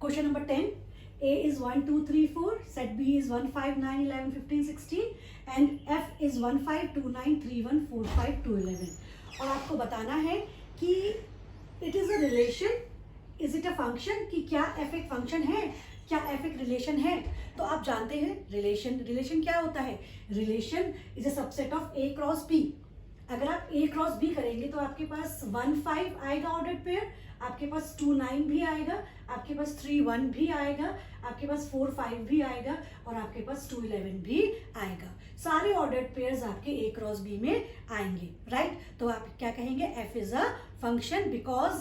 Question number 10. A is 1, 2, 3, 4. Set B is 1, 5, 9, 11, 15, 16. And F is 1, 5, 2, 9, 3, 1, 4, 5, 2, 11. और आपको बताना है कि it is a relation, is it a function, कि क्या F एक फंक्शन है, क्या F एक रिलेशन है. तो आप जानते हैं रिलेशन क्या होता है. Relation is a subset of A cross B. अगर आप A क्रॉस B करेंगे तो आपके पास 1, 5 आएगा ऑर्डर्ड पेयर, आपके पास 2, 9 भी आएगा, आपके पास 3, 1 भी आएगा, आपके पास 4, 5 भी आएगा और आपके पास 2, 11 भी आएगा. सारे ऑर्डर्ड पेयर्स आपके A क्रॉस B में आएंगे, राइट. तो आप क्या कहेंगे, F is a function because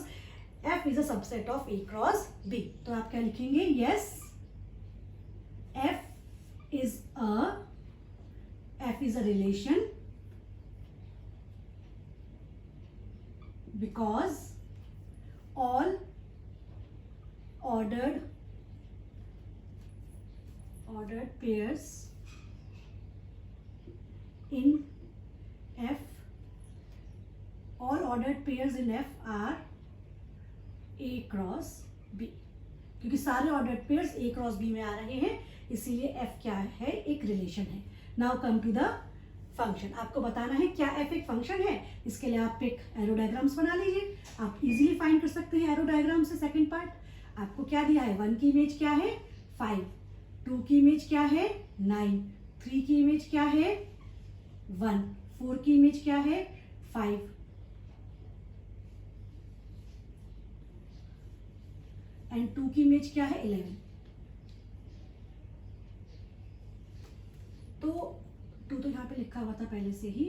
F is a subset of A cross B. तो आप क्या लिखेंगे, yes F is a relation because all ordered pairs in F are A cross B. क्योंकि सारे ordered pairs A cross B में आ रहे हैं, इसीलिए F क्या है, एक रिलेशन है. Now come to the function. आपको बताना है क्या F एक फंक्शन है. इसके लिए आप एक एरो डायग्राम्स बना लीजिए. आप इजीली फाइंड कर सकते हैं एरो डायग्राम से. सेकंड पार्ट आपको क्या दिया है, 1 की इमेज क्या है 5, 2 की इमेज क्या है 9, 3 की इमेज क्या है 1, 4 की इमेज क्या है 5, एंड 2 की इमेज क्या है 11. तो 2 तो यहां पे लिखा हुआ था पहले से ही.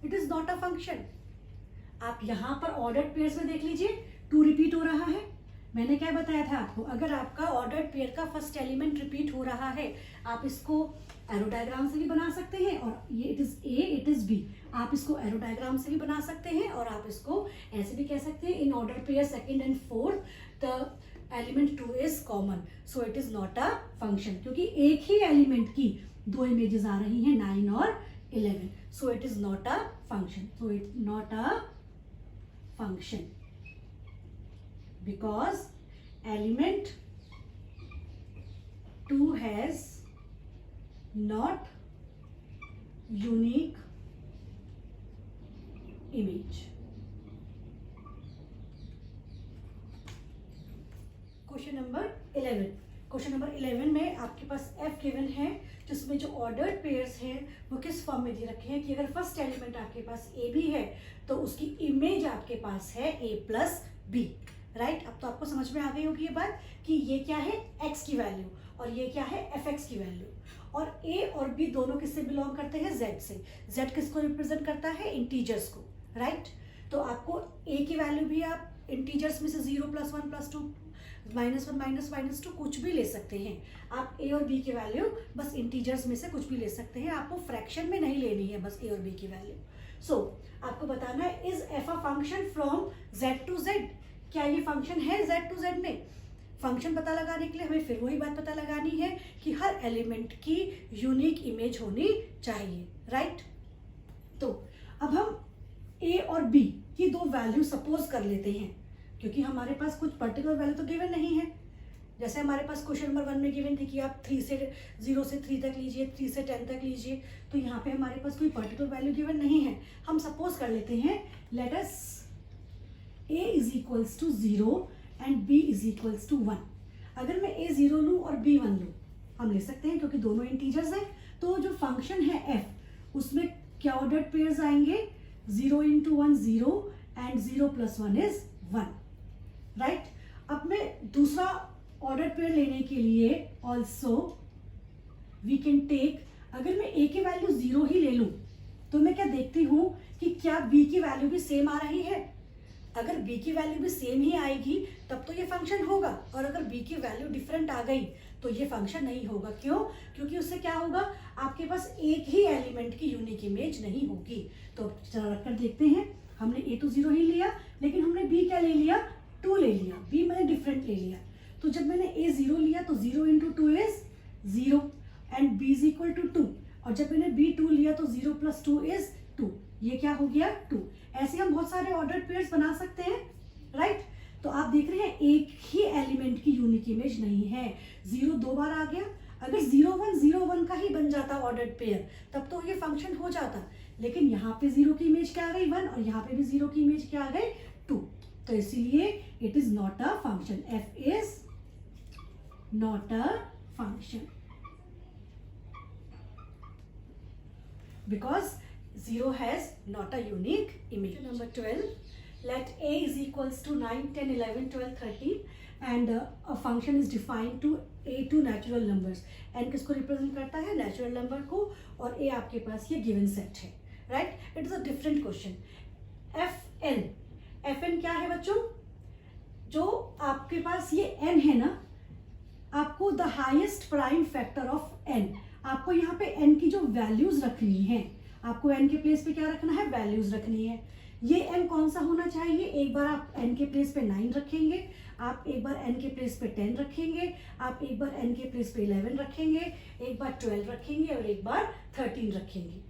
It is not a function. आप यहां पर ऑर्डर्ड पेयर्स में देख लीजिए, 2 रिपीट हो रहा है. मैंने क्या बताया था आपको, अगर आपका ऑर्डर्ड पेयर का फर्स्ट एलिमेंट रिपीट हो रहा है, आप इसको एरो डायग्राम से भी बना सकते हैं. और ये it is A, it is B. आप इसको एरो डायग्राम से भी बना सकते हैं और आप इसको ऐसे भी कह सकते हैं, in order pair second and fourth the element 2 is common, so it is not a function. क्योंकि एक ही एलिमेंट की 2 इमेजेस आ रही हैं 9 और 11, so it is not a function. So it not a function because element 2 has not unique image. Question number 11. Question number 11 में आपके पास F given है, जिसमें जो ऑर्डर्ड पेयर्स हैं वो किस फॉर्म में दे रखे हैं कि अगर फर्स्ट एलिमेंट आपके पास A भी है तो उसकी इमेज आपके पास है A प्लस B, राइट. अब तो आपको समझ में आ गई होगी ये बात कि ये क्या है, x की वैल्यू और ये क्या है, fx की वैल्यू. और A और B दोनों किससे बिलोंग करते हैं, Z से. Z किसको रिप्रेजेंट करता है, इंटीजर्स को, राइट. तो आपको A की वैल्यू भी आप इंटीजर्स में से 0 + 1 + 2 -1 -2 कुछ भी ले सकते हैं. आप A और B की वैल्यू बस इंटीजर्स में से कुछ भी ले सकते हैं. आपको फ्रैक्शन में नहीं लेनी है बस A और B की वैल्यू. सो आपको बताना है, is F a function from Z to Z. क्या ये फंक्शन है Z टू Z में. फंक्शन पता लगाने के लिए हमें फिर वही बात पता लगानी है कि हर एलिमेंट की यूनिक इमेज होनी चाहिए, राइट. तो अब हम A और B की 2 वैल्यू सपोज कर लेते हैं, क्योंकि हमारे पास कुछ पर्टिकुलर वैल्यू तो गिवन नहीं है. जैसे हमारे पास क्वेश्चन नंबर 1 में गिवन थी कि आप 0 से 3 तक लीजिए, 3 से 10 तक लीजिए. तो यहाँ पे हमारे पास कोई पर्टिकुलर वैल्यू गिवन नहीं है. हम सपोज कर लेते हैं, let us A is equals to 0 and B is equals to 1. अगर मैं A 0 लूँ और B 1 लूँ, हम ले सकते हैं क्योंकि दोनों इंटीजर्स हैं. तो जो फंक्शन है F, उसमें क्या ऑर्डर्ड पेयर्स आएंगे, 0 × 1 0 एंड 0 + 1 इज 1, राइट. अब मैं दूसरा ऑर्डर पेयर लेने के लिए ऑल्सो वी कैन टेक, अगर मैं A की वैल्यू 0 ही ले लूं तो मैं क्या देखती हूं कि क्या B की वैल्यू भी सेम आ रही है. अगर B की वैल्यू भी सेम ही आएगी तब तो ये फंक्शन होगा, और अगर B की वैल्यू डिफरेंट आ गई तो ये फंक्शन नहीं होगा. क्यों, क्योंकि उससे क्या होगा, आपके पास एक ही एलिमेंट की यूनिक इमेज नहीं होगी. तो जरा रखकर देखते हैं. हमने A तो 0 ही लिया, लेकिन हमने B क्या ले लिया, 2 ले लिया. B मैंने डिफरेंट ले लिया. तो जब मैंने A 0 लिया तो 0 × 2 is 0 and B is equal to 2. और जब मैंने B 2 लिया तो 0 + 2 इज 2. ये क्या हो गया, 2. ऐसे हम बहुत सारे ऑर्डर्ड पेयर्स बना सकते हैं, राइट. तो आप देख रहे हैं एक ही एलिमेंट की यूनिक इमेज नहीं है, 0 2 बार आ गया। अगर 0 1 का ही बन जाता ऑर्डर्ड पेयर तब तो ये फंक्शन हो जाता, लेकिन यहाँ पे 0 की इमेज क्या आ गई 1 और यहाँ पे भी 0 की इमेज क्या आ गई 2, तो इसीलिए it is not a function, f is not a function because 0 has not a unique image. Number 12, let a is equals to 9, 10, 11, 12, 13 and a function is defined to a to natural numbers. n किसको represent करता है? Natural number को, और a आपके पास ये given set है, right? It is a different question. fn क्या है बच्चों? जो आपके पास ये n है ना, आपको the highest prime factor of n, आपको यहाँ पे n की जो वैल्यूज रखनी है, आपको n के प्लेस पे क्या रखना है? वैल्यूज रखनी है। ये n कौन सा होना चाहिए? एक बार आप n के प्लेस पे 9 रखेंगे, आप एक बार n के प्लेस पे 10 रखेंगे, आप एक बार n के प्लेस पे 11 रखेंगे, एक बार 12 रखेंगे और एक बार 13 रखेंगे।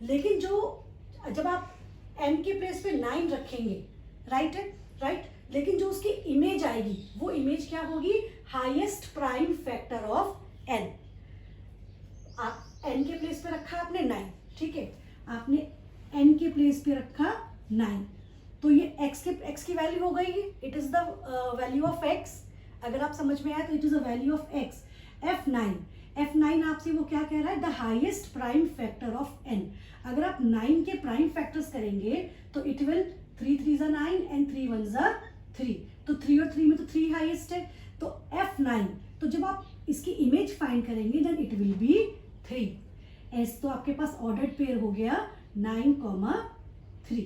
लेकिन जब आप n के प्लेस पे 9 रखेंगे, राइट, लेकिन जो उसकी इमेज आएगी वो इमेज क्या होगी? Highest prime factor of n। आप n के प्लेस पे रखा आपने 9, ठीक है, आपने n के प्लेस पे रखा 9, तो ये x की वैल्यू हो गई, it is the value of x। अगर आप समझ में आया तो it is the value of x। f9 आपसे वो क्या कह रहा है? The highest prime factor of n। अगर आप 9 के प्राइम फैक्टर्स करेंगे तो इट विल 3 3 9 एंड 3 1 3, तो 3 और 3 में तो 3 हाईएस्ट है, तो f9, तो जब आप इसकी इमेज फाइंड करेंगे देन इट विल बी 3। एस तो आपके पास ऑर्डर्ड पेयर हो गया 9,3।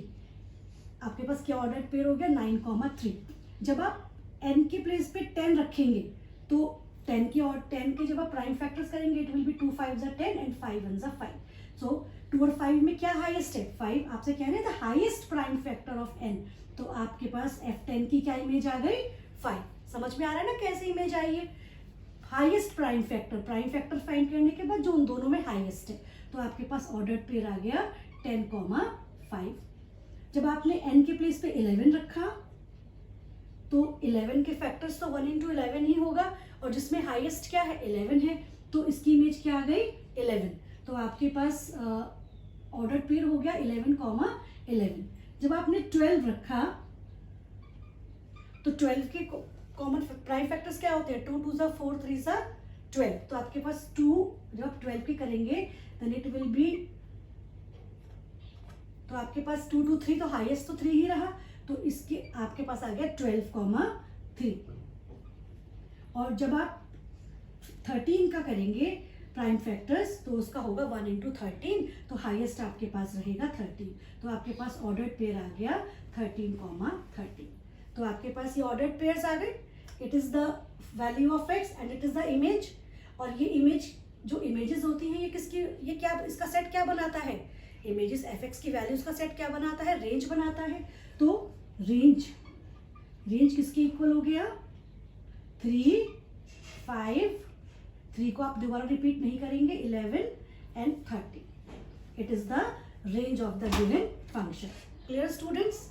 आपके पास क्या ऑर्डर्ड पेयर हो गया? 9,3। जब आप n के प्लेस पे 10 रखेंगे तो 10 के जब आप प्राइम फैक्टर्स करेंगे इट विल बी 2 5 10 एंड 5 1 5। सो 2 और 5 में क्या हाईएस्ट है? 5। आपसे कह रहे हैं the highest prime factor of n, तो आपके पास f10 की क्या इमेज आ गई? 5। समझ में आ रहा है ना कैसे इमेज आई है? हाईएस्ट प्राइम फैक्टर फाइंड करने के बाद जो उन दोनों में हाईएस्ट है, तो आपके पास ऑर्डर्ड पेयर आ गया 10,5। जब आपने n के प्लेस पे 11 रखा तो 11 के फैक्टर्स तो 1 into 11 ही होगा, और जिसमें हाईएस्ट क्या है? 11 है, तो इसकी इमेज क्या आ गई? 11। तो आपके पास ऑर्डर्ड पेयर हो गया 11,11। जब आपने 12 रखा तो 12 के कॉमन प्राइम फैक्टर्स क्या होते हैं? 2 2 4 3 12, तो आपके पास 2, जब आप 12 के करेंगे देन इट विल बी, तो आपके पास 2 2 3, तो हाईएस्ट तो 3 ही रहा, तो इसके आपके पास आ गया 12,3। और जब आप 13 का करेंगे प्राइम फैक्टर्स तो उसका होगा 1 into 13, तो हाईएस्ट आपके पास रहेगा 13, तो आपके पास ऑर्डर्ड पेयर आ गया 13,13। तो आपके पास ये ऑर्डर्ड पेयर्स आ गए। It is the value of x and it is the image, और ये इमेज जो इमेजेस होती हैं ये क्या, इसका सेट क्या बनाता है? इमेजेस fx की वैल्यूज का सेट क्या बनाता है? रेंज बनाता है। तो रेंज किसके इक्वल हो गया? 3 5, 3 को आप दोबारा रिपीट नहीं करेंगे, 11 and 13। It is the range of the given function. Clear students?